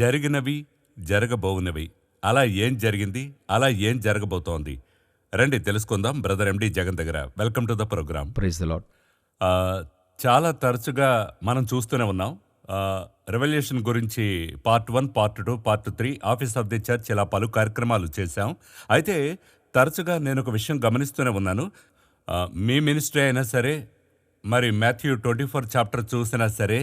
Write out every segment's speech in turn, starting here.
జరిగినవి, జరగబోవునవి, అలా ఏం జరిగింది, అలా ఏం జరగబోతోంది, రండి తెలుసుకుందాం బ్రదర్ ఎండి జగన్ దగ్గర. Welcome to the programme. Praise the lord. చాలా తరచుగా మనం చూస్తూనే ఉన్నాం. రెవల్యూషన్ గురించి part 1, part 2, part 3, office of the church, ఇలా పలు కార్యక్రమాలు చేశాం. అయితే తరచుగా నేను ఒక విషయం గమనిస్తూనే ఉన్నాను. మీ మినిస్ట్రీ అయినా సరే, మరి మాథ్యూ 24 చాప్టర్ చూసినా సరే,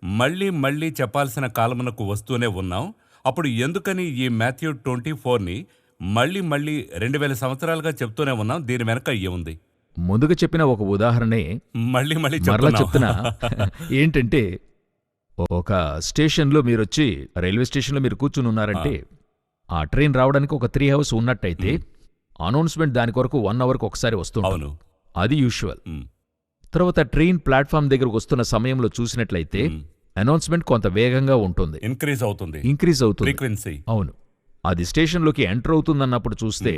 మళ్ళీ మళ్ళీ చెప్పాల్సిన కాలమునకు వస్తూనే ఉన్నాం. అప్పుడు ఎందుకని ఈ మాథ్యూ 24ని మళ్ళీ మళ్ళీ 2000 సంవత్సరాలుగా చెప్తూనే ఉన్నాం? దీని వెనక ఏముంది? ముందుగా చెప్పిన ఒక ఉదాహరణే మళ్ళీ మళ్ళీ మరలా చెప్తున్నా. చెప్తున్నా. ఏంటంటే, ఒక స్టేషన్లో మీరొచ్చి రైల్వే స్టేషన్లో మీరు కూర్చుని ఉన్నారంటే, ఆ ట్రైన్ రావడానికి ఒక 3 అవర్స్ ఉన్నట్టయితే అనౌన్స్మెంట్ దాని కొరకు 1 అవర్కి ఒకసారి వస్తుంది. అవును. అది యూజువల్. మ్, తర్వాత ట్రైన్ ప్లాట్ఫామ్ దగ్గరకు వస్తున్న సమయంలో చూసినట్లయితే అనౌన్స్మెంట్ కొంత వేగంగా ఉంటుంది, ఇంక్రీజ్ అవుతుంది ఇంక్రీజ్ అవుతుంది. ఫ్రీక్వెన్సీ. అవును, అది స్టేషన్లోకి ఎంటర్ అవుతుందన్నప్పుడు చూస్తే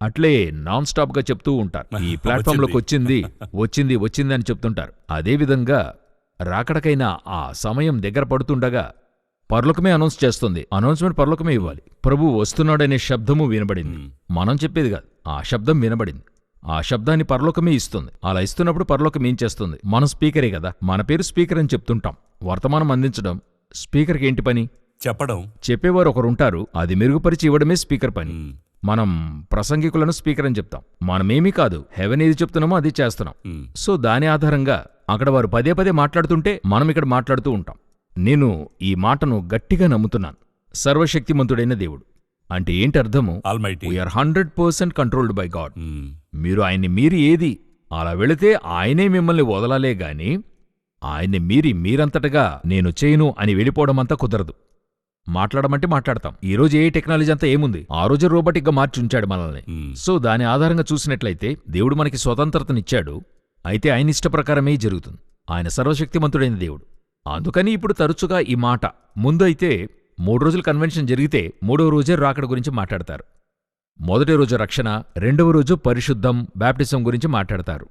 అట్లే నాన్ స్టాప్ గా చెప్తూ ఉంటారు. ఈ ప్లాట్ఫామ్ లోకి వచ్చింది వచ్చింది వచ్చింది అని చెప్తుంటారు. అదేవిధంగా రాకడకైనా ఆ సమయం దగ్గర పడుతుండగా పరలోకమే అనౌన్స్ చేస్తుంది. అనౌన్స్మెంట్ పరలోకమే ఇవ్వాలి. ప్రభు వస్తున్నాడనే శబ్దము వినబడింది. మనం చెప్పేది కాదు, ఆ శబ్దం వినబడింది. ఆ శబ్దాన్ని పరలోకమే ఇస్తుంది. అలా ఇస్తున్నప్పుడు పరలోకం ఏం చేస్తుంది? మనం స్పీకరే కదా, మన పేరు స్పీకర్ అని చెప్తుంటాం. వర్తమానం అందించడం స్పీకర్కి ఏంటి పని? చెప్పడం. చెప్పేవారు ఒకరుంటారు, అది మెరుగుపరిచి ఇవ్వడమే స్పీకర్ పని. మ్, మనం ప్రసంగికులను స్పీకర్ అని చెప్తాం. మనమేమీ కాదు, హెవెన్ ఏది చెప్తున్నామో అది చేస్తున్నాం. మ్, సో దాని ఆధారంగా అక్కడ వారు పదే పదే మాట్లాడుతుంటే మనం ఇక్కడ మాట్లాడుతూ ఉంటాం. నేను ఈ మాటను గట్టిగా నమ్ముతున్నాను. సర్వశక్తిమంతుడైన దేవుడు అంటే ఏంటి అర్థము? Almighty. We are 100% controlled by God. మ్, మీరు ఆయన్ని మీరి ఏది అలా వెళితే ఆయనే మిమ్మల్ని వదలాలే గాని ఆయన్ని మీరి మీరంతటగా నేను చేయను అని వెళ్ళిపోవడమంతా కుదరదు. మాట్లాడమంటే మాట్లాడతాం. ఈరోజు ఏ టెక్నాలజీ అంతా ఏముంది? ఆ రోజు రోబోటిక్గా మార్చి ఉంచాడు మనల్ని. మ్, సో దాని ఆధారంగా చూసినట్లయితే దేవుడు మనకి స్వతంత్రతనిచ్చాడు. అయితే ఆయన ఇష్ట ప్రకారమే జరుగుతుంది. ఆయన సర్వశక్తిమంతుడైన దేవుడు. అందుకని ఇప్పుడు తరచుగా ఈ మాట, ముందు అయితే 3 రోజుల కన్వెన్షన్ జరిగితే 3వ రోజే రాకడ గురించి మాట్లాడతారు. మొదటి రోజు రక్షణ, 2వ రోజు పరిశుద్ధం, బాప్టిజం గురించి మాట్లాడతారు.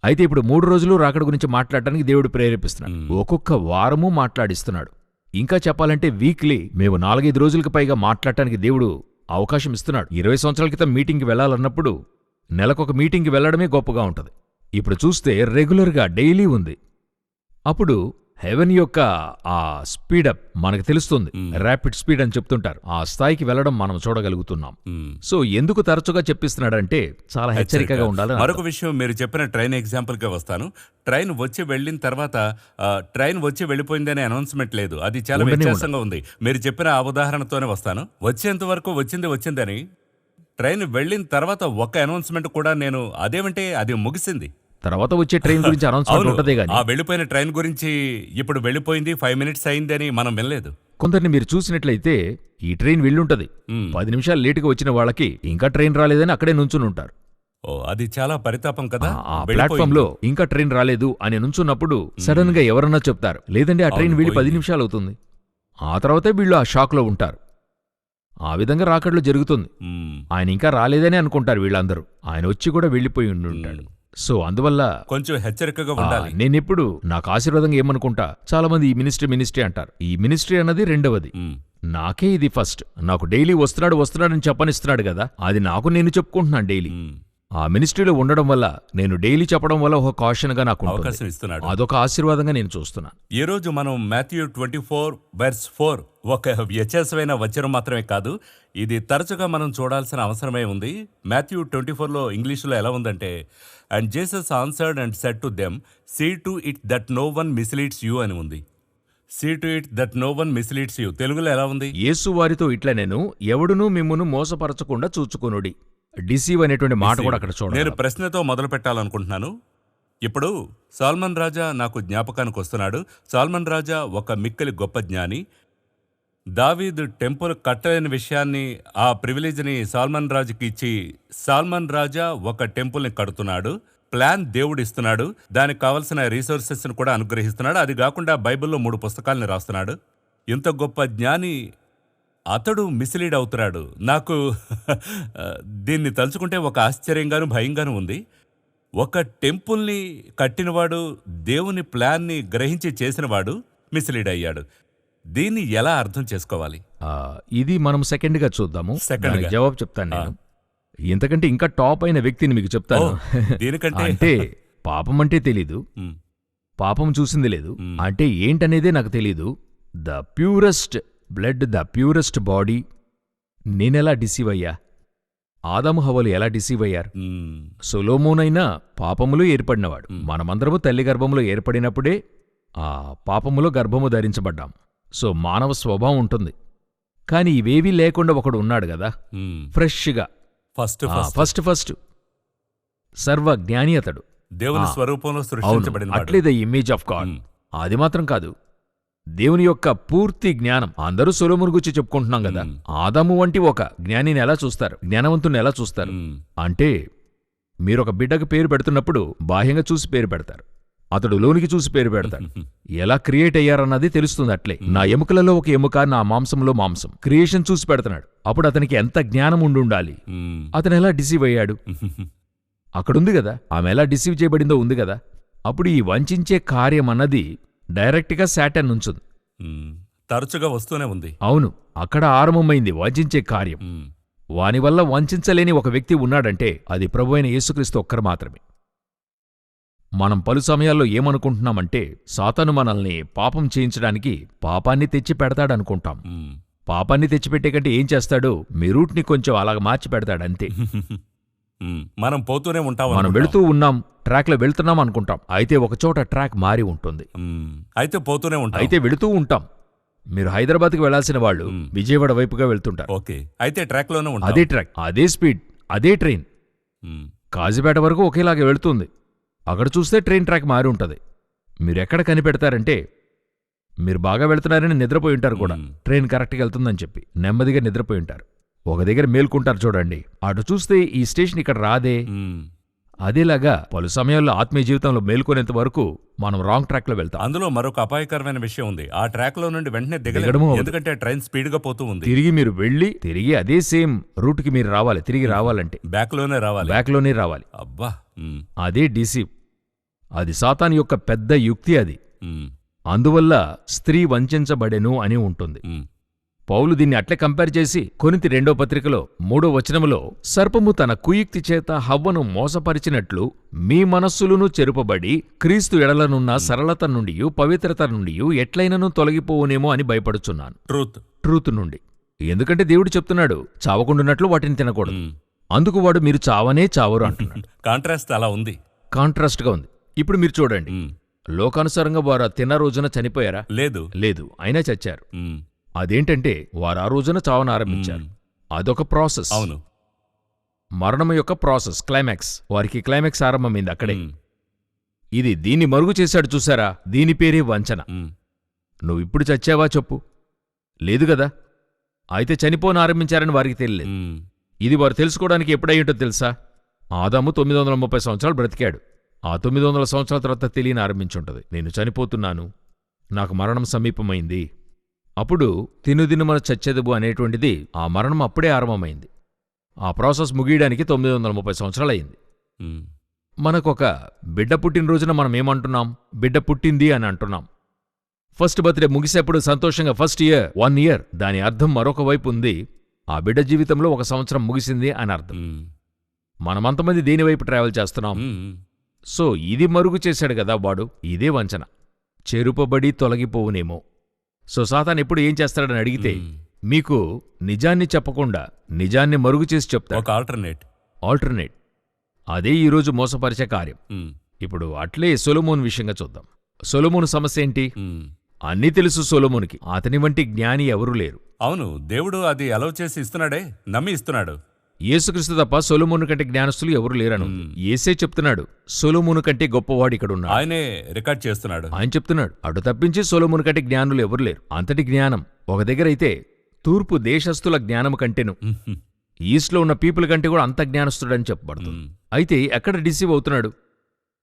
అయితే ఇప్పుడు 3 రోజులు రాకడ గురించి మాట్లాడటానికి దేవుడు ప్రేరేపిస్తున్నాడు. ఒక్కొక్క వారము మాట్లాడిస్తున్నాడు. ఇంకా చెప్పాలంటే వీక్లీ మేము 4-5 రోజులకు పైగా మాట్లాడటానికి దేవుడు అవకాశం ఇస్తున్నాడు. 20 సంవత్సరాల క్రితం మీటింగ్కి వెళ్లాలన్నప్పుడు నెలకొక మీటింగ్కి వెళ్లడమే గొప్పగా ఉంటుంది. ఇప్పుడు చూస్తే రెగ్యులర్గా డైలీ ఉంది. అప్పుడు హెవెన్ యొక్క ఆ స్పీడప్ మనకు తెలుస్తుంది. ర్యాపిడ్ స్పీడ్ అని చెప్తుంటారు. ఆ స్థాయికి వెళ్లడం మనం చూడగలుగుతున్నాం. మ్. సో ఎందుకు తరచుగా చెప్పిస్తున్నాడంటే చాలా హెచ్చరికగా ఉండాలి. మరొక విషయం, మీరు చెప్పిన ట్రైన్ ఎగ్జాంపుల్గా వస్తాను. ట్రైన్ వచ్చి వెళ్ళిన తర్వాత ట్రైన్ వచ్చి వెళ్ళిపోయిందనే అనౌన్స్మెంట్ లేదు. అది చాలా వ్యత్యాసంగా ఉంది. మీరు చెప్పిన ఆ ఉదాహరణతోనే వస్తాను. వచ్చేంత వరకు వచ్చిందని, ట్రైన్ వెళ్ళిన తర్వాత ఒక్క అనౌన్స్మెంట్ కూడా నేను అదేమంటే అది ముగిసింది. తర్వాత వచ్చే ట్రైన్ గురించి అనౌన్స్మెంట్ ఉంటదే గాని ఆ వెళ్ళిపోయిన ట్రైన్ గురించి ఇప్పుడు వెళ్ళిపోయింది 5 మినిట్స్ అయింది అని మనం వినలేదు. కొందరిని మీరు చూసినట్లయితే ఈ ట్రైన్ వెళ్ళుంటది, 10 నిమిషాలు లేటుగా వచ్చిన వాళ్ళకి ఇంకా ట్రైన్ రాలేదని అక్కడే నుంచుని ఉంటారు. ఓ, అది చాలా పరితాపం కదా. ఆ ప్లాట్ఫామ్ లో ఇంకా ట్రైన్ రాలేదు అని నుంచున్నప్పుడు సడన్ గా ఎవరన్నా చెప్తారు, లేదండి ఆ ట్రైన్ వెళ్ళి 10 నిమిషాలు అవుతుంది. ఆ తర్వాతే వీళ్ళు ఆ షాక్ లో ఉంటారు. ఆ విధంగా రాకడలో జరుగుతుంది. ఆయన ఇంకా రాలేదని అనుకుంటారు వీళ్ళందరూ. ఆయన వచ్చి కూడా వెళ్ళిపోయి ఉంటాడు. సో అందువల్ల కొంచెం హెచ్చరికగా ఉండాలి. నేనెప్పుడు నాకు ఆశీర్వాదంగా ఏమనుకుంటా, చాలా మంది ఈ మినిస్ట్రీ అంటారు. ఈ మినిస్ట్రీ అన్నది రెండవది. నాకే ఇది ఫస్ట్. నాకు డైలీ వస్తున్నాడని చెప్పనిస్తున్నాడు కదా, అది నాకు నేను చెప్పుకుంటున్నాను డైలీ. ఆ మినిస్ట్రీలో ఉండడం వల్ల, నేను డైలీ చెప్పడం వల్ల ఒక కాషన్గా నాకు అవకాశం ఇస్తున్నాడు. అదొక ఆశీర్వాదంగా నేను చూస్తున్నాను. ఈ రోజు మనం మాథ్యూ 24:4 ఒక వ్యత్యాసమైన వచనం మాత్రమే కాదు, ఇది తరచుగా మనం చూడాల్సిన అవసరమే ఉంది. మాథ్యూ 24లో ఇంగ్లీషులో ఎలా ఉందంటే, and Jesus answered and said to them, see to it that no one misleads you అని ఉంది. See to it that no one misleads you తెలుగులో ఎలా ఉంది? యేసు వారితో ఇట్లా, నేను ఎవడునూ మిమ్మును మోసపరచకుండా చూచుకొనుడి. డిసీవ్ అనేటువంటి మాట కూడా అక్కడ చూడండి. నేను ప్రశ్నతో మొదలు పెట్టాలనుకుంటున్నాను. ఇప్పుడు సాల్మన్ రాజా నాకు జ్ఞాపకానికి వస్తున్నాడు. సాల్మన్ రాజా ఒక మిక్కిలి గొప్ప జ్ఞాని. దావీదు టెంపుల్ కట్టలేని విషయాన్ని, ఆ ప్రివిలేజ్ని సాల్మన్ రాజుకి ఇచ్చి, సాల్మన్ రాజా ఒక టెంపుల్ని కడుతున్నాడు. ప్లాన్ దేవుడు ఇస్తున్నాడు, దానికి కావలసిన రీసోర్సెస్ని కూడా అనుగ్రహిస్తున్నాడు. అది కాకుండా బైబిల్లో 3 పుస్తకాలని రాస్తున్నాడు. ఇంత గొప్ప జ్ఞాని అతడు మిస్లీడ్ అవుతున్నాడు. నాకు దీన్ని తలుచుకుంటే ఒక ఆశ్చర్యంగాను భయంగాను ఉంది. ఒక టెంపుల్ని కట్టినవాడు, దేవుని ప్లాన్ని గ్రహించి చేసినవాడు మిస్లీడ్ అయ్యాడు. దీన్ని ఎలా అర్థం చేసుకోవాలి? ఆ, ఇది మనం సెకండ్గా చూద్దాము. సెకండ్గా. దానికి జవాబు చెప్తాను నేను. ఇంతకంటే ఇంకా టాప్ అయిన వ్యక్తిని మీకు చెప్తాను. దీనికంటే అంటే పాపం అంటే తెలీదు, మ్, పాపం చూసింది లేదు, మ్. అంటే ఏంటనేదే నాకు తెలీదు. The purest blood, the purest body, నేనెలా డిసీవ్ అయ్యా? ఆదాము హవ్వలు ఎలా డిసీవ్ అయ్యారు? మ్, సొలొమోనైనా పాపములో ఏర్పడినవాడు. మనమందరము తల్లి గర్భములో ఏర్పడినప్పుడే ఆ పాపములో గర్భము ధరించబడ్డాం. సో మానవ స్వభావం ఉంటుంది. కాని ఇవేవీ లేకుండా ఒకడు ఉన్నాడు గదా, మ్. ఫ్రెష్గా. ఫస్ట్ ఫస్ట్ సర్వ జ్ఞాని అతడు. దేవుని స్వరూపంలో అవును, సృష్టించబడిన అట్లే ద ఇమేజ్ ఆఫ్ గాడ్. అది మాత్రం కాదు, దేవుని యొక్క పూర్తి జ్ఞానం. అందరూ సొలొమోను గురించి చెప్పుకుంటున్నాం కదా. ఆదాము వంటి ఒక జ్ఞానిని ఎలా చూస్తారు, జ్ఞానవంతుని ఎలా చూస్తారు? అంటే మీరొక బిడ్డకు పేరు పెడుతున్నప్పుడు బాహ్యంగా చూసి పేరు పెడతారు, అతడు లోనికి చూసి పేరు పెడతాడు. ఎలా క్రియేట్ అయ్యారన్నది తెలుస్తుంది. అట్లే నా ఎముకలలో ఒక ఎముక, నా మాంసంలో మాంసం. క్రియేషన్ చూసి పెడుతున్నాడు. అప్పుడు అతనికి ఎంత జ్ఞానం ఉండాలి. అతను ఎలా డిసీవ్ అయ్యాడు? అక్కడుంది కదా, ఆమె ఎలా డిసీవ్ చేయబడిందో ఉంది కదా. అప్పుడు ఈ వంచే కార్యం అన్నది డైరెక్ట్గా శాటన్ నుంచుంది. తరచుగా వస్తూనే ఉంది. అవును, అక్కడ ఆరంభమైంది వంచే కార్యం. వానివల్ల వంచలేని ఒక వ్యక్తి ఉన్నాడంటే అది ప్రభువైన యేసుక్రీస్తు ఒక్కరు మాత్రమే. మనం పలు సమయాల్లో ఏమనుకుంటున్నామంటే సాతాను మనల్ని పాపం చేయించడానికి పాపాన్ని తెచ్చి పెడతాడనుకుంటాం. పాపాన్ని తెచ్చిపెట్టే కంటే ఏం చేస్తాడు, మీ రూట్ని కొంచెం అలాగ మార్చి పెడతాడంతే. మనం పోతూనే ఉంటాం, మనం వెళుతూ ఉన్నాం, ట్రాక్లో వెళ్తున్నాం అనుకుంటాం. అయితే ఒకచోట ట్రాక్ మారి ఉంటుంది. అయితే పోతూనే ఉంటాం, అయితే వెళుతూ ఉంటాం. మీరు హైదరాబాద్కి వెళ్లాల్సిన వాళ్ళు విజయవాడ వైపుగా వెళ్తుంటారు. ఓకే, అయితే ట్రాక్లోనే ఉంటాం. అదే ట్రాక్, అదే స్పీడ్, అదే ట్రైన్ కాజీపేట వరకు ఒకేలాగే వెళుతుంది. అక్కడ చూస్తే ట్రైన్ ట్రాక్ మారి ఉంటుంది. మీరెక్కడ కనిపెడతారంటే మీరు బాగా వెళ్తున్నారని నిద్రపోయి ఉంటారు కూడా, ట్రైన్ కరెక్ట్గా వెళ్తుందని చెప్పి నెమ్మదిగా నిద్రపోయి ఉంటారు. ఒక దగ్గర మేల్కుంటారు చూడండి, అటు చూస్తే ఈ స్టేషన్ ఇక్కడ రాదే. అదేలాగా పలు సమయాల్లో ఆత్మీయ జీవితంలో మేల్కొనేంత వరకు మనం రాంగ్ ట్రాక్ లో వెళ్తాం. అందులో మరొక అపాయకరమైన విషయం ఉంది. ఆ ట్రాక్ లో నుండి వెంటనే దిగలేము, దిగడము అవ్వదు. ఎందుకంటే ట్రైన్ స్పీడ్ గా పోతూ ఉంది. తిరిగి మీరు వెళ్ళి తిరిగి అదే సేమ్ రూట్ కి మీరు రావాలి. తిరిగి రావాలంటే బ్యాక్ లోనే రావాలి, బ్యాక్ లోనే రావాలి. అబ్బా. అదే డిసీవ్, అది సాతాను యొక్క పెద్ద యుక్తి. అది మ్, అందువల్ల స్త్రీ వంచబడెను అని ఉంటుంది. మ్, పౌలు దీన్ని అట్లే కంపేర్ చేసి కొరింథీ 2వ పత్రికలో 3వ వచనములో, సర్పము తన కుయుక్తి చేత హవ్వను మోసపరిచినట్లు మీ మనస్సులను చెరుపబడి క్రీస్తు ఎడలనున్న సరళత నుండి పవిత్రత నుండి ఎట్లైనను తొలగిపోవునేమో అని భయపడుచున్నాను. ట్రూత్ నుండి. ఎందుకంటే దేవుడు చెప్తున్నాడు చావకుండున్నట్లు వాటిని తినకూడదు. అందుకు వాడు మీరు చావనే చావరు అంటున్నాడు. కాంట్రాస్ట్ అలా ఉంది, కాంట్రాస్ట్గా ఉంది. ఇప్పుడు మీరు చూడండి, లోకానుసారంగా వారు తిన్న రోజున చనిపోయారా? లేదు, అయినా చచ్చారు. అదేంటంటే వారు ఆ రోజున చావన ఆరంభించారు. అదొక ప్రాసెస్. అవును, మరణం యొక్క ప్రాసెస్, క్లైమాక్స్. వారికి క్లైమాక్స్ ఆరంభమైంది అక్కడే. ఇది దీన్ని మరుగు చేశాడు చూసారా, దీని పేరే వంచన. నువ్విప్పుడు చచ్చావా చెప్పు, లేదు గదా. అయితే చనిపోని ఆరంభించారని వారికి తెలియలేదు. ఇది వారు తెలుసుకోవడానికి ఎప్పుడయ్యేంటో తెలుసా? ఆదాము 930 సంవత్సరాలు బ్రతికాడు. ఆ 900 సంవత్సరాల తర్వాత తెలియని ఆరంభించుంటది, నేను చనిపోతున్నాను, నాకు మరణం సమీపమైంది. అప్పుడు తినుదినుమన చచ్చెదబు అనేటువంటిది, ఆ మరణం అప్పుడే ఆరంభమైంది. ఆ ప్రాసెస్ ముగియడానికి 930 సంవత్సరాలయ్యింది. మనకొక బిడ్డ పుట్టినరోజున మనం ఏమంటున్నాం? బిడ్డ పుట్టింది అని అంటున్నాం. ఫస్ట్ బర్త్డే ముగిసేప్పుడు సంతోషంగా ఫస్ట్ ఇయర్, 1 ఇయర్. దాని అర్థం మరొక వైపు ఉంది, ఆ బిడ్డ జీవితంలో 1 సంవత్సరం ముగిసింది అని అర్థం. మనమంతమంది దేనివైపు ట్రావెల్ చేస్తున్నాం? సో ఇది మరుగు చేశాడు కదా వాడు. ఇదే వంచన, చెరుపబడి తొలగిపోవునేమో. సో సాతాను ఎప్పుడు ఏం చేస్తాడని అడిగితే మీకు నిజాన్ని చెప్పకుండా నిజాన్ని మరుగు చేసి చెప్తాడు. ఒక ఆల్టర్నేట్. అదే ఈరోజు మోసపరిచే కార్యం. ఇప్పుడు అట్లే సొలొమోను విషయంగా చూద్దాం. సొలొమోను సమస్య ఏంటి? అన్నీ తెలుసు సొలొమోనుకి, అతని వంటి జ్ఞాని ఎవరూ లేరు. అవును, దేవుడు అది అలౌ చేసి ఇస్తున్నాడే, నమ్మి ఇస్తున్నాడు. యేసుక్రీస్తు తప్ప సొలొమోను కంటే జ్ఞానస్తులు ఎవరు లేరను యేసే చెప్తున్నాడు. సొలొమోను కంటే గొప్పవాడు ఇక్కడున్నాడు. ఆయనే రికార్డ్ చేస్తున్నాడు. ఆయన చెప్తున్నాడు, అటు తప్పించి సొలొమోను కంటే జ్ఞానులు ఎవరు లేరు. అంతటి జ్ఞానం ఒక దగ్గర అయితే తూర్పు దేశస్థుల జ్ఞానము కంటేను ఈస్ట్లో ఉన్న పీపుల్ కంటే కూడా అంత జ్ఞానస్తుడని చెప్పబడుతుంది. అయితే ఎక్కడ డిసీవ్ అవుతున్నాడు?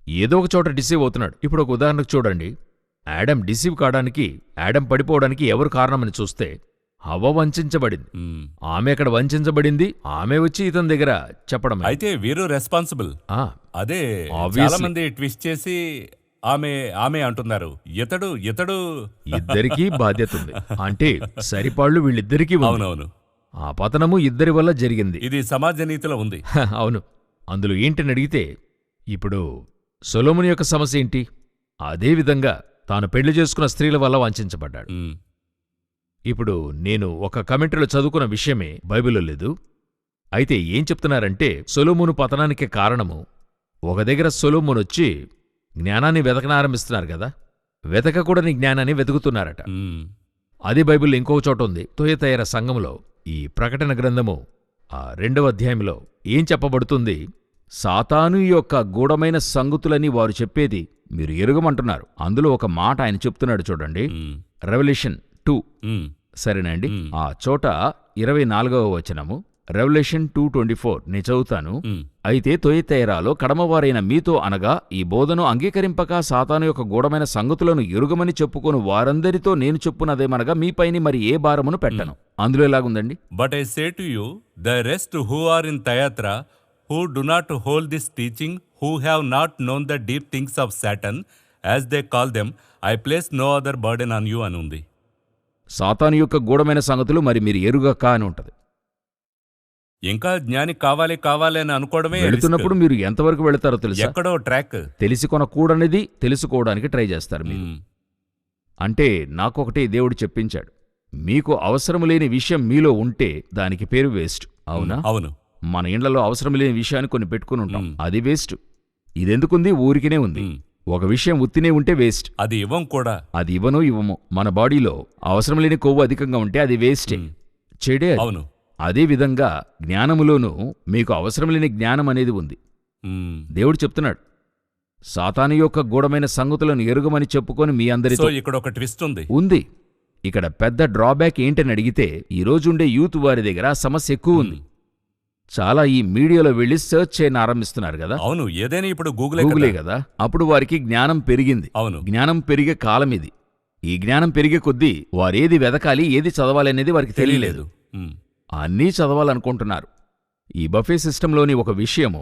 ఏదో ఒక చోట డిసీవ్ అవుతున్నాడు. ఇప్పుడు ఒక ఉదాహరణకు చూడండి, యాడమ్ డిసీవ్ కావడానికి, యాడమ్ పడిపోవడానికి ఎవరు కారణమని చూస్తే హవ్వ వంచబడింది. ఆమె అక్కడ వంచబడింది, ఆమె వచ్చి ఇతని దగ్గర చెప్పడం. అయితే వీరు రెస్పాన్సిబుల్. అదే Obviously. చాలా మంది ట్విస్ట్ చేసి ఆమె ఆమె అంటున్నారు ఇతడు ఇతడు ఇద్దరికీ బాధ్యత ఉంది. అంటే సరిపాళ్ళు వీళ్ళిద్దరికీ ఉంది. అవునవును, ఆ పతనము ఇద్దరి వల్ల జరిగింది. ఇది సమాజ నీతిలో ఉంది. అవును. అందులో ఏంటని అడిగితే ఇప్పుడు సొలొమోను యొక్క సమస్య ఏంటి? అదేవిధంగా తాను పెళ్లి చేసుకున్న స్త్రీల వల్ల వంచబడ్డాడు. ఉమ్, ఇప్పుడు నేను ఒక కమెంటరీలో చదువుకున్న విషయమే బైబిల్లో లేదు. అయితే ఏం చెప్తున్నారంటే సొలొమోను పతనానికి కారణము ఒక దగ్గర సొలొమోనొచ్చి జ్ఞానాన్ని వెతకనారంభిస్తున్నారు కదా, వెతకకూడని జ్ఞానాన్ని వెతుకుతున్నారట. ఉమ్, అదే బైబిల్లో ఇంకో చోట ఉంది. తుయతైర సంఘంలో ఈ ప్రకటన గ్రంథము 2వ అధ్యాయంలో ఏం చెప్పబడుతుంది? సాతాను యొక్క గూఢమైన సంగతులని వారు చెప్పేది మీరు ఎరుగమంటున్నారు. అందులో ఒక మాట ఆయన చెప్తున్నాడు చూడండి. ఉమ్, రెవల్యూషన్ 2 ఉమ్, సరేనండి. ఆ చోట 24వ వచనము రెవల్యూషన్ 2:24 నేను చదువుతాను. ఉమ్. అయితే తొయతైరాలో కడమవారైన మీతో అనగా ఈ బోధను అంగీకరింపక సాతాను యొక్క గూఢమైన సంగతులను ఎరుగమని చెప్పుకొను వారందరితో నేను చెప్పునదేమనగా మీపైని మరి ఏ భారమును పెట్టను. అందులో ఎలాగుందండి? But I say to you, the rest who are in Thyatira, who do not hold this teaching, who have not known the deep things of Satan, as they call them, I place no other burden on you అని ఉంది. సాతాను యొక్క గూఢమైన సంగతులు మరి మీరు ఎరుగక అని ఉంటది. ఇంకా జ్ఞాని కావాలి కావాలి అని అనుకోవడమే వెళుతున్నప్పుడు మీరు ఎంతవరకు వెళతారో తెలుసా? ఎక్కడో ట్రాక్. తెలిసి కొనకూడనిది తెలుసుకోవడానికి ట్రై చేస్తారు మీరు. అంటే నాకొకటి దేవుడు చెప్పించాడు, మీకు అవసరం లేని విషయం మీలో ఉంటే దానికి పేరు వేస్ట్. అవునా? అవును. మన ఇండ్లలో అవసరం లేని విషయాన్ని కొన్ని పెట్టుకుని ఉంటాం, అది వేస్ట్. ఇదెందుకుంది? ఊరికినే ఉంది. ఒక విషయం ఉత్తినే ఉంటే వేస్ట్. అది ఇవ్వం కూడా. అది ఇవ్వము. మన బాడీలో అవసరం లేని కొవ్వు అధికంగా ఉంటే అది వేస్టే, చెడే అది. అవును. అదే విధంగా జ్ఞానములోనూ మీకు అవసరం లేని జ్ఞానం అనేది ఉంది. దేవుడు చెప్తున్నాడు, సాతాను యొక్క గూఢమైన సంగతులను ఎరుగమని చెప్పుకొని మీ అందరితో. ఇక్కడ ఒక ట్విస్ట్ ఉంది. ఇక్కడ పెద్ద డ్రాబ్యాక్ ఏంటని అడిగితే ఈ రోజుండే యూత్ వారి దగ్గర సమస్య ఎక్కువ ఉంది. చాలా ఈ మీడియాలో వెళ్ళి సెర్చ్ చేయని ఆరంభిస్తున్నారు కదా. అవును, ఏదైనా ఇప్పుడు గూగులే కదా. అప్పుడు వారికి జ్ఞానం పెరిగింది. అవును, జ్ఞానం పెరిగే కాలం ఇది. ఈ జ్ఞానం పెరిగే కొద్దీ వారేది వెదకాలి, ఏది చదవాలి అనేది వారికి తెలియలేదు. అన్నీ చదవాలనుకుంటున్నారు. ఈ బఫే సిస్టంలోని ఒక విషయము,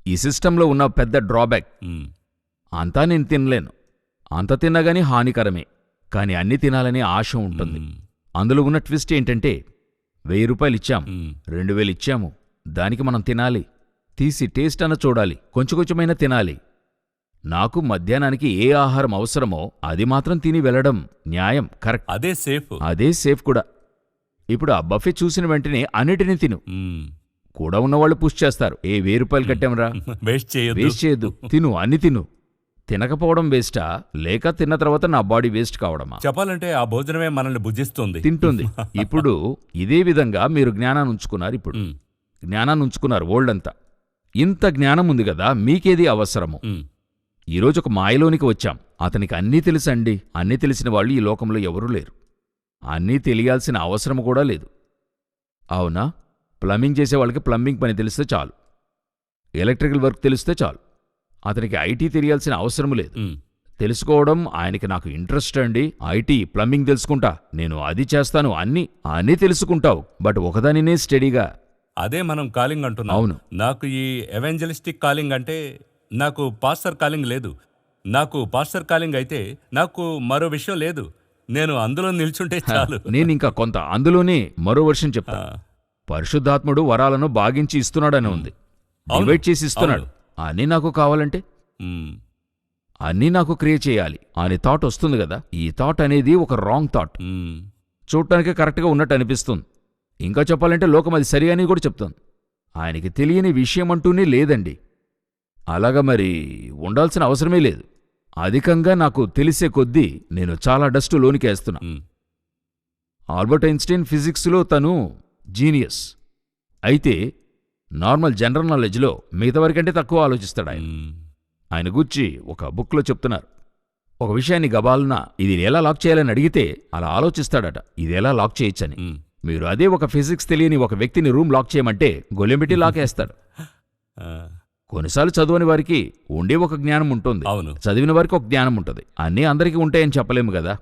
ఈ సిస్టంలో ఉన్న పెద్ద డ్రాబ్యాక్, అంతా నేను తినలేను, అంత తిన్నగాని హానికరమే, కాని అన్ని తినాలనే ఆశ ఉంటుంది. అందులో ఉన్న ట్విస్ట్ ఏంటంటే 1000 రూపాయలు ఇచ్చాం, 2000 ఇచ్చాము, దానికి మనం తినాలి, తీసి టేస్ట్ అన్న చూడాలి, కొంచెం కొంచెమైనా తినాలి. నాకు మధ్యాహ్నానికి ఏ ఆహారం అవసరమో అది మాత్రం తిని వెళ్ళడం న్యాయం, కరెక్ట్. అదే సేఫ్ కూడా. ఇప్పుడు ఆ బఫే చూసిన వెంటనే అన్నిటినీ తిను. కూడా ఉన్నవాళ్ళు పుష్ చేస్తారు, 1000 రూపాయలు కట్టాంరా, వేస్ట్ చేయొద్దు, తిను, అన్ని తిను. తినకపోవడం వేస్టా, లేక తిన్న తర్వాత నా బాడీ వేస్ట్ కావడమా? చెప్పాలంటే ఆ భోజనమే మనల్ని భుజిస్తుంది, తింటుంది. ఇప్పుడు ఇదే విధంగా మీరు జ్ఞానాన్ని ఉంచుకున్నారు. ఇప్పుడు జ్ఞానాన్ని ఉంచుకున్నారు వరల్డ్ అంతా. ఇంత జ్ఞానం ఉంది కదా, మీకేది అవసరము? ఈరోజు ఒక మాయలోనికి వచ్చాం. అతనికి అన్నీ తెలుసండి. అన్నీ తెలిసిన వాళ్ళు ఈ లోకంలో ఎవరూ లేరు. అన్నీ తెలియాల్సిన అవసరము కూడా లేదు. అవునా? ప్లంబింగ్ చేసే వాళ్ళకి ప్లంబింగ్ పని తెలిస్తే చాలు, ఎలక్ట్రికల్ వర్క్ తెలిస్తే చాలు. అతనికి ఐటీ తెలియాల్సిన అవసరము లేదు. తెలుసుకోవడం ఆయనకి నాకు ఇంట్రెస్ట్ అండి, ఐటీ ప్లంబింగ్ తెలుసుకుంటా, నేను అది చేస్తాను, అన్నీ తెలుసుకుంటావు. బట్ ఒకదానినే స్టడీగా. అదే మనం కాలింగ్ అంటున్నాం. అవును. నాకు ఈ ఎవెంజలిస్టిక్ కాలింగ్ అంటే నాకు పాస్టర్ కాలింగ్ లేదు. నాకు పాస్టర్ కాలింగ్ అయితే నాకు మరో విషయం లేదు, నేను అందులో నిల్చుంటే చాలు. నేనింకా కొంత అందులోనే మరో వర్షం చెప్తా. పరిశుద్ధాత్ముడు వరాలను బాగించి ఇస్తున్నాడని ఉంది, డివైడ్ చేసి ఇస్తున్నాడు. అన్నీ నాకు కావాలంటే అన్నీ నాకు క్రియేట్ చేయాలి అనే థాట్ వస్తుంది కదా. ఈ థాట్ అనేది ఒక రాంగ్ థాట్. చూడటానికి కరెక్ట్గా ఉన్నట్టు అనిపిస్తుంది. ఇంకా చెప్పాలంటే లోకం అది సరి అని కూడా చెప్తుంది. ఆయనకి తెలియని విషయం అంటూనే లేదండి. అలాగా మరి ఉండాల్సిన అవసరమే లేదు. అధికంగా నాకు తెలిసే కొద్దీ నేను చాలా డస్ట్ లోనికి వేస్తున్నా. ఆల్బర్ట్ ఐన్స్టైన్ ఫిజిక్స్లో తను జీనియస్ అయితే నార్మల్ జనరల్ నాలెడ్జ్లో మిగతా వారికంటే తక్కువ ఆలోచిస్తాడు ఆయన. ఆయన గూర్చి ఒక బుక్లో చెప్తున్నారు, ఒక విషయాన్ని గబాలన ఇది ఎలా లాక్ చేయాలని అడిగితే అలా ఆలోచిస్తాడట, ఇది ఎలా లాక్ చేయొచ్చని. మీరు అదే ఒక ఫిజిక్స్ తెలియని ఒక వ్యక్తిని రూమ్ లాక్ చేయమంటే గొల్లెం పెట్టి లాక్ వేస్తాడు. కొన్నిసార్లు చదువని వారికి ఉండే ఒక జ్ఞానం ఉంటుంది, చదివిన వారికి ఒక జ్ఞానం ఉంటుంది. అన్నీ అందరికీ ఉంటాయని చెప్పలేము కదా.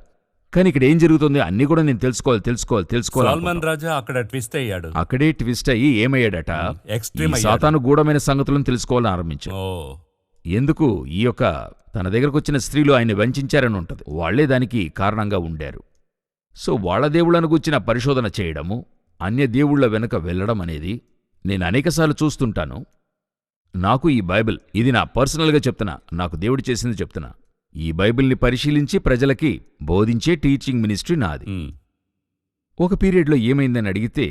కానీ ఇక్కడ ఏం జరుగుతుంది, అన్నీ కూడా నేను తెలుసుకోవాలి. సాల్మన్ రాజా అక్కడ ట్విస్ట్ అయ్యాడు. అక్కడే ట్విస్ట్ అయ్యి ఏమయ్యాడట, సాతాను గూఢమైన సంగతులను తెలుసుకోవాలని ఆరంభించాడు. ఎందుకు ఈ యొక్క తన దగ్గరకు వచ్చిన స్త్రీలు ఆయన్ని వంచారని ఉంటుంది. వాళ్లే దానికి కారణంగా ఉండారు. సో వాళ్ళ దేవుళ్లను గుచ్చిన పరిశోధన చేయడము, అన్య దేవుళ్ల వెనుక వెళ్ళడం అనేది నేను అనేకసార్లు చూస్తుంటాను. నాకు ఈ బైబిల్, ఇది నా పర్సనల్గా చెప్తున్నా, నాకు దేవుడు చేసింది చెప్తున్నా, ఈ బైబిల్ని పరిశీలించి ప్రజలకి బోధించే టీచింగ్ మినిస్ట్రీ నాది. ఒక పీరియడ్లో ఏమైందని అడిగితే,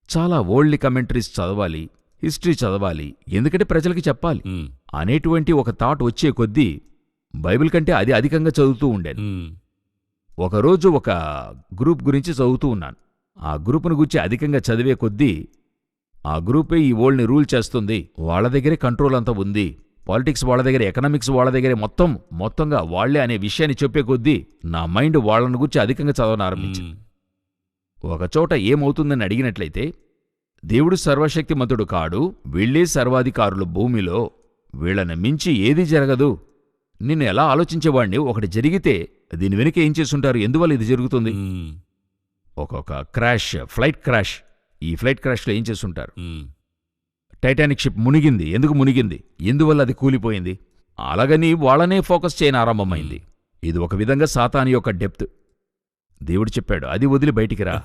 చాలా ఓల్డ్ కమెంటరీస్ చదవాలి, హిస్టరీ చదవాలి, ఎందుకంటే ప్రజలకి చెప్పాలి అనేటువంటి ఒక థాట్ వచ్చే కొద్దీ బైబిల్ కంటే అది అధికంగా చదువుతూ ఉండేది. ఒకరోజు ఒక గ్రూప్ గురించి చదువుతూ ఉన్నాను. ఆ గ్రూపును గురించి అధికంగా చదివే కొద్దీ ఆ గ్రూపే ఈ వరల్డ్ని రూల్ చేస్తుంది, వాళ్ళ దగ్గరే కంట్రోల్ అంతా ఉంది, పాలిటిక్స్ వాళ్ళ దగ్గర, ఎకనామిక్స్ వాళ్ళ దగ్గరే, మొత్తంగా వాళ్లే అనే విషయాన్ని చెప్పే కొద్దీ నా మైండ్ వాళ్ళని గురించి అధికంగా చదవడం ఆరంభించింది. ఒకచోట ఏమవుతుందని అడిగినట్లయితే, దేవుడు సర్వశక్తిమంతుడు కాడు, వీళ్లే సర్వాధికారులు భూమిలో, వీళ్ళని మించి ఏదీ జరగదు. నిన్ను ఎలా ఆలోచించేవాడిని, ఒకటి జరిగితే దీని వెనుక ఏం చేసుంటారు, ఎందువల్ల ఇది జరుగుతుంది? ఒక్కొక్క క్రాష్, ఫ్లైట్ క్రాష్, ఈ ఫ్లైట్ క్రాష్లో ఏం చేసుంటారు? టైటానిక్ షిప్ మునిగింది, ఎందుకు మునిగింది, ఎందువల్ల అది కూలిపోయింది? అలాగని వాళ్ళనే ఫోకస్ చేయని ఆరంభమైంది. ఇది ఒక విధంగా సాతాను యొక్క డెప్త్. దేవుడు చెప్పాడు, అది వదిలి బయటికి రా,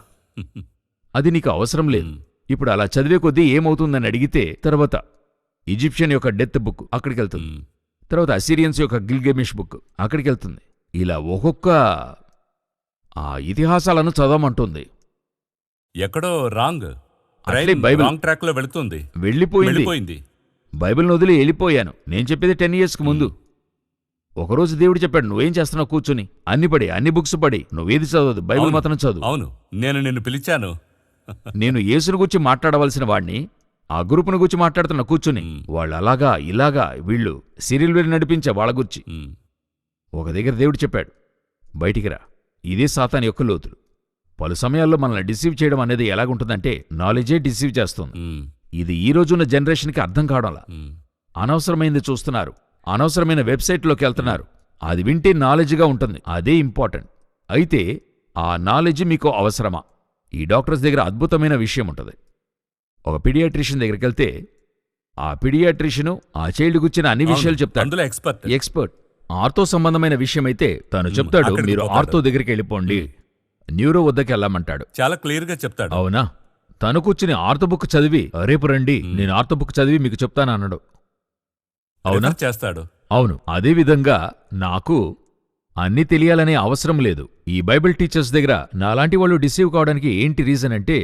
అది నీకు అవసరం లేదు. ఇప్పుడు అలా చదివే కొద్దీ ఏమవుతుందని అడిగితే, తర్వాత ఈజిప్షియన్ యొక్క డెత్ బుక్ అక్కడికెళ్తుంది, తర్వాత అసిరియన్స్ యొక్క గిల్గమిష్ బుక్ అక్కడికెళ్తుంది. ఇలా ఒక్కొక్క ఆ ఇతిహాసాలను చదవమంటుంది. ఎక్కడో రాంగ్ బైబిల్ ట్రాక్ లో వెళుతుంది, వెళ్ళిపోయింది. బైబిల్ని వదిలి వెళ్ళిపోయాను. నేను చెప్పేది 10 years ముందు. ఒకరోజు దేవుడు చెప్పాడు, నువ్వేం చేస్తున్నావు, కూర్చుని అన్ని బుక్స్ పడి, నువ్వేది చదవదు, బైబిల్ మాత్రం చదువు. అవును, నేను నిన్ను పిలిచాను. నేను యేసును గురించి మాట్లాడవలసిన వాడిని, ఆ గ్రూపును గురించి మాట్లాడుతున్నా కూర్చుని. వాళ్ళు అలాగా ఇలాగా, వీళ్ళు సీరియల్ వేలు నడిపించే వాళ్ళ గురించి. ఒక దగ్గర దేవుడు చెప్పాడు, బయటికి రా. ఇదే సాతాను యొక్క లోతులు. పలు సమయాల్లో మనల్ని డిసీవ్ చేయడం అనేది ఎలాగుంటుందంటే, నాలెడ్జే డిసీవ్ చేస్తుంది. ఇది ఈ రోజున్న జనరేషన్కి అర్థం కావడంలా. అనవసరమైంది చూస్తున్నారు, అనవసరమైన వెబ్సైట్లోకి వెళ్తున్నారు. అది వింటే నాలెడ్జ్గా ఉంటుంది, అదే ఇంపార్టెంట్. అయితే ఆ నాలెడ్జ్ మీకు అవసరమా? ఈ డాక్టర్స్ దగ్గర అద్భుతమైన విషయం ఉంటుంది. ఒక పీడియాట్రిషియన్ దగ్గరికి వెళ్తే, ఆ పీడియాట్రిషియను ఆ చైల్డ్ గుచ్చిన అన్ని విషయాలు చెప్తాడు. ఎక్స్పర్ట్. ఆర్థో సంబంధమైన విషయమైతే తను చెప్తాడు, మీరు ఆర్థో దగ్గరికి వెళ్ళిపోండి, న్యూరో వద్దకి వెళ్ళమంటాడు. చాలా క్లియర్ గా చెప్తాడు. అవునా? తను కూర్చుని ఆర్థో బుక్ చదివి, రేపు రండి నేను ఆర్థో బుక్ చదివి మీకు చెప్తాను అన్నాడు. అవునా? చేస్తాడు. అవును. అదేవిధంగా నాకు అన్నీ తెలియాలనే అవసరం లేదు. ఈ బైబిల్ టీచర్స్ దగ్గర నాలాంటి వాళ్ళు డిసీవ్ కావడానికి ఏంటి రీజన్ అంటే,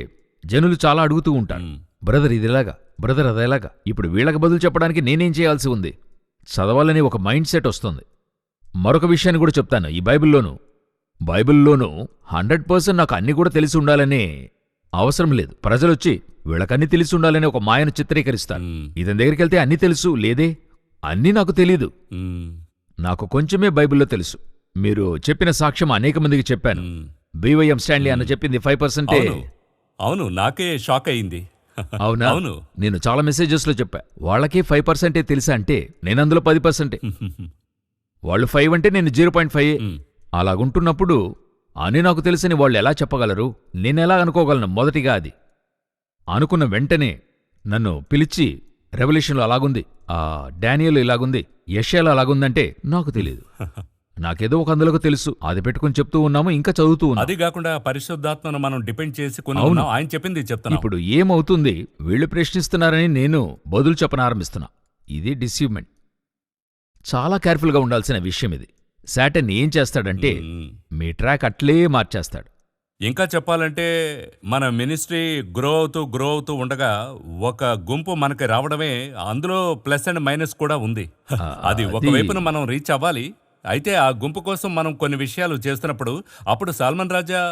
జనులు చాలా అడుగుతూ ఉంటారు, బ్రదర్ ఇదిలాగా, బ్రదర్ అదేలాగా. ఇప్పుడు వీళ్ళకి బదులు చెప్పడానికి నేనేం చేయాల్సి ఉంది? చదవాలని ఒక మైండ్ సెట్ వస్తుంది. మరొక విషయాన్ని కూడా చెప్తాను. ఈ బైబిల్లోనూ 100% నాకు అన్ని కూడా తెలిసి ఉండాలనే అవసరం లేదు. ప్రజలొచ్చి వీళ్ళకన్నీ తెలిసి ఉండాలనే ఒక మాయను చిత్రీకరిస్తాను. ఇతని దగ్గరికి వెళ్తే అన్నీ తెలుసు, లేదే, అన్నీ నాకు తెలీదు, నాకు కొంచెమే బైబిల్లో తెలుసు. మీరు చెప్పిన సాక్ష్యం అనేక మందికి చెప్పాను. బివైఎం స్టాన్లీ అన్న చెప్పింది 5%. అవును, నాకే షాక్ అయింది. అవునా? అవును. నేను చాలా మెసేజెస్లో చెప్పా, వాళ్ళకే 5% తెలుసా అంటే నేనందులో 10%. వాళ్ళు 5 అంటే నేను 0.5. అలాగుంటున్నప్పుడు అని నాకు తెలుసని వాళ్ళు ఎలా చెప్పగలరు? నేనెలా అనుకోగలను? మొదటిగా అది అనుకున్న వెంటనే నన్ను పిలిచి, రెవల్యూషన్లో అలాగుంది, డానియేలు ఇలాగుంది, యెషయాలో అలాగుందంటే నాకు తెలియదు. నాకేదో ఒక అందులోకి తెలుసు, అది పెట్టుకుని చెప్తూ ఉన్నాము, ఇంకా చదువుతూ ఉన్నాము. అది కాకుండా పరిశుద్ధాత్మను మనం డిపెండ్ చేసి ఆయన చెప్పింది చెప్తాను. ఇప్పుడు ఏమవుతుంది, వీళ్ళు ప్రశ్నిస్తున్నారని నేను బదులు చెప్పనారంభిస్తున్నా. ఇది డిసీవ్మెంట్. చాలా కేర్ఫుల్గా ఉండాల్సిన విషయం ఇది. శాటన్ ఏం చేస్తాడంటే మీ ట్రాక్ అట్లే మార్చేస్తాడు. ఇంకా చెప్పాలంటే మన మినిస్ట్రీ గ్రో అవుతూ ఉండగా ఒక గుంపు మనకి రావడమే, అందులో ప్లస్ అండ్ మైనస్ కూడా ఉంది. అది ఒకవైపున మనం రీచ్ అవ్వాలి. అయితే ఆ గుంపు కోసం మనం కొన్ని విషయాలు చేస్తున్నప్పుడు, అప్పుడు సాల్మన్ రాజా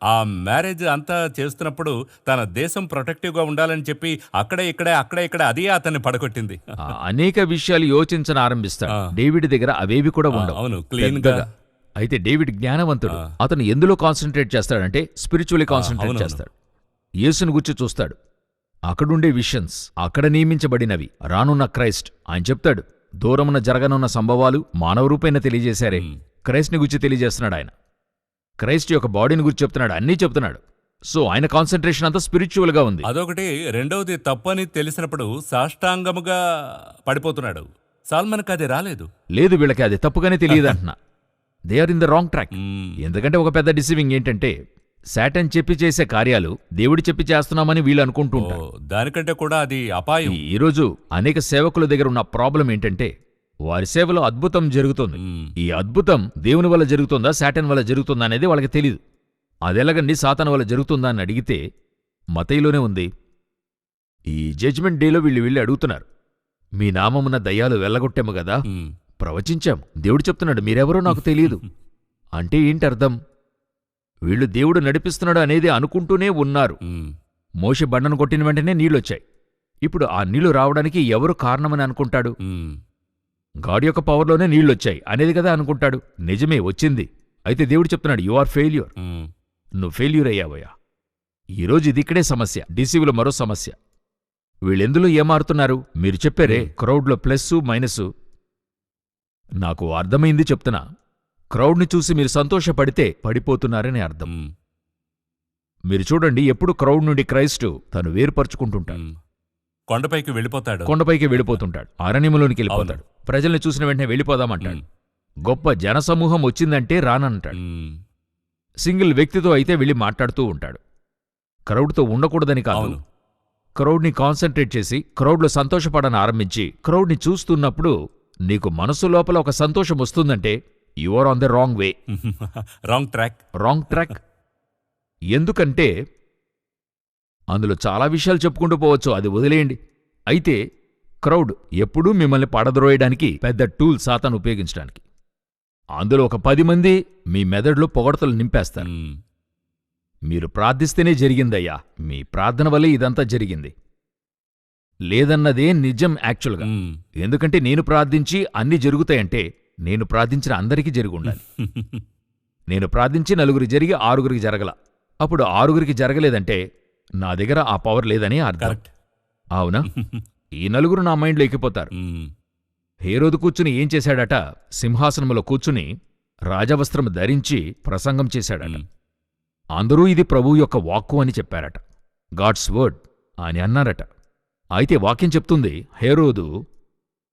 ఆ మ్యారేజ్ అంతా చేస్తున్నప్పుడు తన దేశం ప్రొటెక్టివ్గా ఉండాలని చెప్పి అక్కడే ఇక్కడ అదే అతన్ని పడగొట్టింది. అనేక విషయాలు యోచించన ఆరంభిస్తాడు. డేవిడ్ దగ్గర అవేవి కూడా ఉండవు. అవును, క్లీన్ గా. అయితే డేవిడ్ జ్ఞానవంతుడు. అతను ఎందులో కాన్సన్ట్రేట్ చేస్తాడంటే స్పిరిచువల్లీ కాన్సన్ట్రేట్ చేస్తాడు. యేసును గుర్చి చూస్తాడు. అక్కడుండే విషన్స్, అక్కడ నియమించబడినవి, రానున్న క్రైస్ట్. ఆయన చెప్తాడు, దూరమున జరగనున్న సంభవాలు మానవ రూపేణ తెలియజేశారే. క్రైస్ట్ని గురించి తెలియజేస్తున్నాడు ఆయన. క్రైస్ట్ యొక్క బాడీని గురించి చెప్తున్నాడు, అన్నీ చెప్తున్నాడు. సో ఆయన కాన్సన్ట్రేషన్ అంతా స్పిరిచువల్ గా ఉంది. అదొకటి. రెండవది, తప్పని తెలిసినప్పుడు సాష్టాంగముగా పడిపోతున్నాడు. సాల్మన్కి అది రాలేదు. లేదు, వీళ్ళకి అది తప్పుగానే తెలియదంటున్నా. They are in the wrong track. మ్మ్. ఎందుకంటే ఒక పెద్ద డిసీవింగ్ ఏంటంటే శాటన్ చెప్పి చేసే కార్యాలు దేవుడు చెప్పి చేస్తున్నామని వీళ్ళు అనుకుంటూ ఓ, ఉంటారు. దానికంటే కూడా అది అపాయం. ఈరోజు అనేక సేవకుల దగ్గర ఉన్న ప్రాబ్లం ఏంటంటే వారి సేవలో అద్భుతం జరుగుతుంది. మ్మ్. ఈ అద్భుతం దేవుని వల్ల జరుగుతుందా శాటన్ వల్ల జరుగుతుందా అనేది వాళ్ళకి తెలీదు. అదెలాగండి సాతాను వల్ల జరుగుతుందా అని అడిగితే మతయిలోనే ఉంది. ఈ జడ్జ్మెంట్ డేలో వీళ్ళు వెళ్ళి అడుగుతున్నారు, మీ నామమున దయ్యాలు వెళ్ళగొట్టాము గదా, మ్మ్. ప్రవచించాము. దేవుడు చెప్తున్నాడు మీరెవరో నాకు తెలియదు. అంటే ఏంటి అర్థం? వీళ్ళు దేవుడు నడిపిస్తున్నాడు అనేది అనుకుంటూనే ఉన్నారు. మ్మ్. మోషే బండను కొట్టిన వెంటనే నీళ్ళొచ్చాయి. ఇప్పుడు ఆ నీళ్లు రావడానికి ఎవరు కారణమని అనుకుంటాడు? మ్మ్. గాడ్ యొక్క పవర్లోనే నీళ్ళొచ్చాయి అనేది కదా అనుకుంటాడు. నిజమే వచ్చింది. అయితే దేవుడు చెప్తున్నాడు యు ఆర్ ఫెయిల్యూర్. మ్మ్. నువ్వు ఫెయిల్యూర్ అయ్యావయ్యా. ఈరోజు ఇది ఇక్కడే సమస్య, డిసీవులో మరో సమస్య. వీళ్ళెందులో ఏమారుతున్నారు? మీరు చెప్పారే క్రౌడ్లో ప్లస్సు మైనస్సు. నాకు అర్థమైంది చెప్తున్నా. క్రౌడ్ని చూసి మీరు సంతోషపడితే పడిపోతున్నారని అర్థం. మ్మ్. మీరు చూడండి, ఎప్పుడు క్రౌడ్ నుండి క్రైస్టు తను వేరుపరుచుకుంటుంటాడు. మ్మ్. కొండపైకి వెళ్ళిపోతాడు. కొండపైకి వెళ్ళిపోతుంటాడు, అరణ్యములోనికి వెళ్ళిపోతాడు. ప్రజల్ని చూసిన వెంటనే వెళ్ళిపోదామంటాడు. మ్మ్. గొప్ప జనసమూహం వచ్చిందంటే రానంటాడు. మ్మ్. సింగిల్ వ్యక్తితో అయితే వెళ్ళి మాట్లాడుతూ ఉంటాడు. క్రౌడ్తో ఉండకూడదని కాదు, అవును. క్రౌడ్ని కాన్సంట్రేట్ చేసి క్రౌడ్లో సంతోషపడని ఆరంభించి క్రౌడ్ని చూస్తున్నప్పుడు నీకు మనసు లోపల ఒక సంతోషం వస్తుందంటే you are on the wrong way, wrong track. Wrong track. ఎందుకంటే అందులో చాలా విషయాలు చెప్పుకుంటూ పోవచ్చు, అది వదిలేయండి. అయితే క్రౌడ్ ఎప్పుడూ మిమ్మల్ని పడద్రోయడానికి పెద్ద టూల్ సాతాను ఉపయోగించడానికి. అందులో ఒక 10 మంది మీ మెదడులో పొగడతలు నింపేస్తారు. మ్మ్. మీరు ప్రార్థిస్తేనే జరిగిందయ్యా, మీ ప్రార్థన వల్లే ఇదంతా జరిగింది లేదన్నదే నిజం యాక్చువల్గా. మ్మ్. ఎందుకంటే నేను ప్రార్థించి అన్నీ జరుగుతాయంటే నేను ప్రార్థించిన అందరికీ జరిగి ఉండాలి. నేను ప్రార్థించి 4 జరిగి 6 జరగల. అప్పుడు 6 జరగలేదంటే నా దగ్గర ఆ పవర్ లేదని అర్థం. కరెక్ట్. అవునా? ఈ 4 నా మైండ్లో ఎక్కిపోతారు. మ్మ్. హేరోదు కూర్చుని ఏం చేశాడట? సింహాసనములో కూర్చుని రాజవస్త్రం ధరించి ప్రసంగం చేశాడట. మ్మ్. అందరూ ఇది ప్రభువు యొక్క వాక్కు అని చెప్పారట. గాడ్స్ వర్డ్ అని అన్నారట. అయితే వాక్యం చెప్తుంది హేరోదు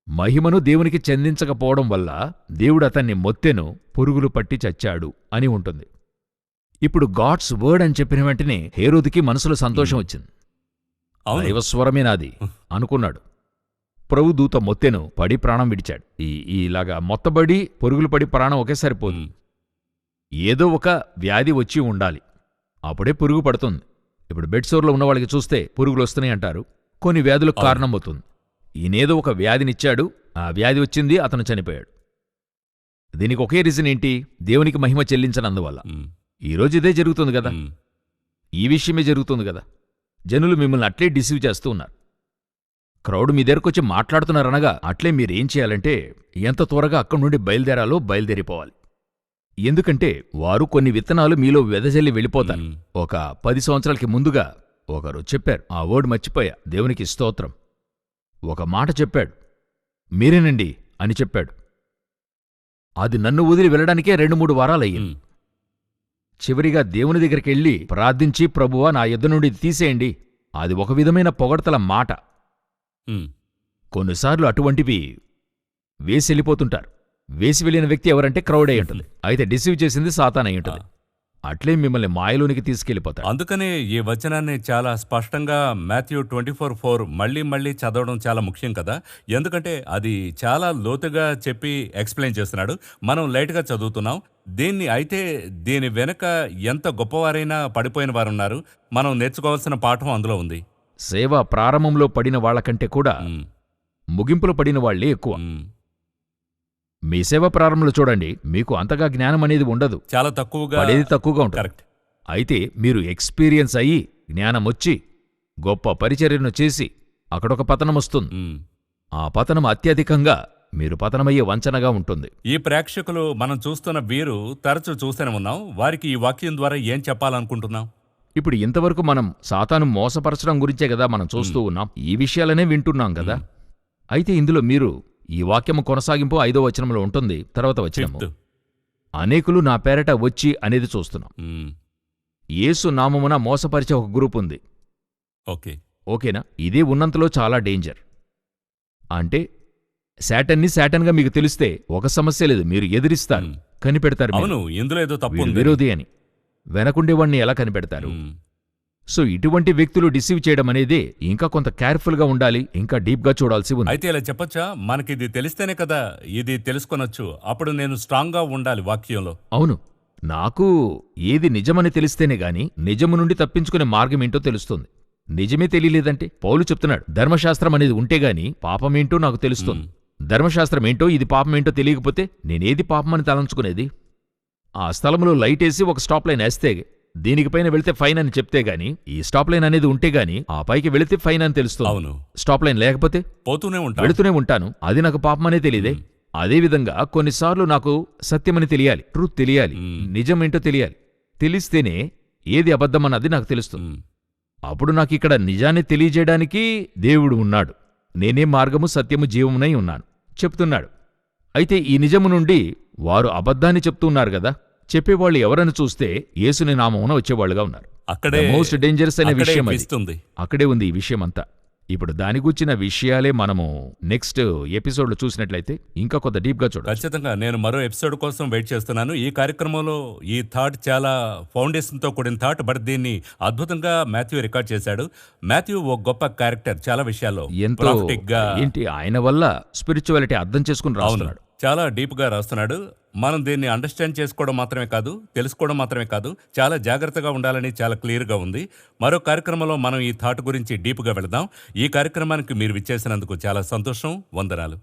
మహిమను దేవునికి చెందించకపోవడం వల్ల దేవుడు అతన్ని మొత్తెను, పురుగులు పట్టి చచ్చాడు అని ఉంటుంది. ఇప్పుడు గాడ్స్ వర్డ్ అని చెప్పిన వెంటనే హేరోదుకి మనసులో సంతోషం వచ్చింది. అవును. దైవస్వరమే నాది అనుకున్నాడు. ప్రభు దూత మొత్తెను, పడి ప్రాణం విడిచాడు. ఇలాగా మొత్తబడి పురుగులు పడి ప్రాణం ఒకేసారి పోదు. మ్మ్. ఏదో ఒక వ్యాధి వచ్చి ఉండాలి, అప్పుడే పురుగు పడుతుంది. ఇప్పుడు బెడ్ సోర్లో ఉన్న వాళ్ళకి చూస్తే పురుగులు వస్తున్నాయి అంటారు. కొన్ని వ్యాధులకు కారణం అవుతుంది. ఈయనేదో ఒక వ్యాధినిచ్చాడు, ఆ వ్యాధి వచ్చింది, అతను చనిపోయాడు. దీనికి ఒకే రీజన్ ఏంటి? దేవునికి మహిమ చెల్లించనందువల్ల. మ్మ్. ఈరోజు ఇదే జరుగుతుంది కదా, మ్మ్. ఈ విషయమే జరుగుతుంది కదా. జనులు మిమ్మల్ని అట్లే డిసీవ్ చేస్తూ ఉన్నారు. క్రౌడ్ మీ దగ్గరకొచ్చి మాట్లాడుతున్నారనగా అట్లే మీరేం చేయాలంటే ఎంత త్వరగా అక్కడి నుండి బయలుదేరాలో బయలుదేరిపోవాలి. ఎందుకంటే వారు కొన్ని విత్తనాలు మీలో వెదజల్లి వెళ్ళిపోతారు. మ్మ్. ఒక 10 సంవత్సరాలకి ముందుగా ఒకరు చెప్పారు, ఆ వర్డ్ మర్చిపోయా, దేవునికి స్తోత్రం. ఒక మాట చెప్పాడు, మీరేనండి అని చెప్పాడు. అది నన్ను వదిలి వెళ్ళడానికే 2-3 వారాలయ్యింది. మ్మ్. చివరిగా దేవుని దగ్గరికెళ్ళి ప్రార్థించి, ప్రభువా నా యొద్ద నుండి తీసేయండి. అది ఒక విధమైన పొగడ్తల మాట. మ్మ్. కొన్నిసార్లు అటువంటివి వేసి వెళ్ళిపోతుంటారు. వేసి వెళ్ళిన వ్యక్తి ఎవరంటే క్రౌడ్ అయి ఉంటుంది. అయితే డిసీవ్ చేసింది సాతాన్ అయి ఉంటుంది. అట్లే మిమ్మల్ని మాయలోనికి తీసుకెళ్ళిపోతాడు. అందుకనే ఈ వచనాన్ని చాలా స్పష్టంగా మాథ్యూ 24:4 మళ్ళీ మళ్ళీ చదవడం చాలా ముఖ్యం కదా. ఎందుకంటే అది చాలా లోతుగా చెప్పి ఎక్స్ప్లెయిన్ చేస్తున్నాడు. మనం లైట్గా చదువుతున్నాం దీన్ని. అయితే దీని వెనుక ఎంత గొప్పవారైనా పడిపోయిన వారున్నారు. మనం నేర్చుకోవాల్సిన పాఠం అందులో ఉంది. సేవ ప్రారంభంలో పడిన వాళ్లకంటే కూడా మ్మ్. ముగింపులో పడిన వాళ్లే ఎక్కువ. మ్మ్. మీ సేవ ప్రారంభంలో చూడండి, మీకు అంతగా జ్ఞానం అనేది ఉండదు, చాలా తక్కువగా పడేది తక్కువగా ఉంటుంది. కరెక్ట్. అయితే మీరు ఎక్స్పీరియన్స్ అయ్యి జ్ఞానం వచ్చి గొప్ప పరిచర్యను చేసి అక్కడొక పతనం వస్తుంది. మ్మ్. ఆ పతనం అత్యధికంగా మీరు పతనమయ్యే వంచనగా ఉంటుంది. ఈ ప్రేక్షకులు మనం చూస్తున్న వీరు తరచూ చూస్తూనే ఉన్నాం. వారికి ఈ వాక్యం ద్వారా ఏం చెప్పాలనుకుంటున్నాం? ఇప్పుడు ఇంతవరకు మనం సాతాను మోసపరచడం గురించే కదా మనం చూస్తూ ఉన్నాం. ఈ విషయాలనే వింటున్నాం కదా. అయితే ఇందులో మీరు ఈ వాక్యము కొనసాగింపు 5వ వచనంలో ఉంటుంది. తర్వాత వచనము 5th. అనేకులు నా పేరట వచ్చి అనేది చూస్తున్నాం. మ్మ్. యేసు నామమున మోసపరిచే ఒక గ్రూప్ ఉంది. ఓకే. ఓకేనా? ఇదే ఉన్నంతలో చాలా డేంజర్. అంటే శాటన్ని శాటన్గా మీకు తెలిస్తే ఒక సమస్య లేదు, మీరు ఎదిరిస్తారు, కనిపెడతారు మీరు. అవును, ఇందులో ఏదో తప్పు వీడు ఉంది. విరోధి అని. వెనకుండేవాడిని ఎలా కనిపెడతారు? మ్మ్. సో ఇటువంటి వ్యక్తులు డిసీవ్ చేయడం అనేది ఇంకా కొంత కేర్ఫుల్గా ఉండాలి, ఇంకా డీప్గా చూడాల్సి ఉంది. అయితే ఇలా చెప్పొచ్చా, మనకి ఇది తెలిస్తేనే కదా ఇది తెలుసుకొనొచ్చు. అప్పుడు నేను స్ట్రాంగ్గా ఉండాలి వాక్యంలో. అవును, నాకు ఏది నిజమని తెలిస్తేనే గాని నిజము నుండి తప్పించుకునే మార్గమేంటో తెలుస్తుంది. నిజమే తెలియలేదంటే పౌలు చెప్తున్నాడు, ధర్మశాస్త్రం అనేది ఉంటేగాని పాపమేంటో నాకు తెలుస్తుంది. ధర్మశాస్త్రం ఏంటో ఇది పాపమేంటో తెలియకపోతే నేనేది పాపమని తలంచుకునేది? ఆ స్థలంలో లైటేసి ఒక స్టాప్ లైన్ వేస్తే దీనికి పైన వెళితే ఫైన్ అని చెప్తే గాని, ఈ స్టాప్ లైన్ అనేది ఉంటే గాని ఆ పైకి వెళితే ఫైన్ అని తెలుస్తుంది. అవును, స్టాప్ లైన్ లేకపోతే పోతూనే ఉంటా. వెళుతూనే ఉంటాను, అది నాకు పాపమనే తెలియదే. అదేవిధంగా కొన్నిసార్లు నాకు సత్యమని తెలియాలి, ట్రూత్ తెలియాలి, నిజమేంటో తెలియాలి. తెలిస్తేనే ఏది అబద్ధమన్నది నాకు తెలుస్తుంది. అప్పుడు నాకిక్కడ నిజాన్ని తెలియజేయడానికి దేవుడు ఉన్నాడు. నేనే మార్గము సత్యము జీవమునై ఉన్నాను చెప్తున్నాడు. అయితే ఈ నిజము నుండి వారు అబద్ధాన్ని చెప్తున్నారు గదా, చెప్పేవాళ్ళు ఎవరని చూస్తే యేసుని నామమున వచ్చేవాళ్లుగా ఉన్నారు. అక్కడే మోస్ట్ డేంజరస్ అనే అక్కడే విషయం అది. twist ఉంది. అక్కడే ఉంది ఈ విషయమంతా. ఇప్పుడు దాని గురించిన విషయాలే మనము నెక్స్ట్ ఎపిసోడ్లో చూసినట్లయితే ఇంకా కొంత డీప్గా చూడాలి. ఖచ్చితంగా నేను మరో ఎపిసోడ్ కోసం వెయిట్ చేస్తున్నాను. ఈ కార్యక్రమంలో ఈ థాట్ చాలా ఫౌండేషన్తో కూడిన థాట్, బట్ దీన్ని అద్భుతంగా మాథ్యూ రికార్డ్ చేశాడు. మాథ్యూ ఓ గొప్ప క్యారెక్టర్, చాలా విషయాల్లో ఎంతో prophetic గా. ఏంటి ఆయన వల్ల స్పిరిచువాలిటీ అర్థం చేసుకుని అవును, రాస్తున్నాడు. చాలా డీప్గా రాస్తున్నాడు. మనం దీన్ని అండర్స్టాండ్ చేసుకోవడం మాత్రమే కాదు, తెలుసుకోవడం మాత్రమే కాదు, చాలా జాగ్రత్తగా ఉండాలని చాలా క్లియర్గా ఉంది. మరో కార్యక్రమంలో మనం ఈ థాట్ గురించి డీప్గా వెళదాం. ఈ కార్యక్రమానికి మీరు విచ్చేసినందుకు చాలా సంతోషం. వందనాలు.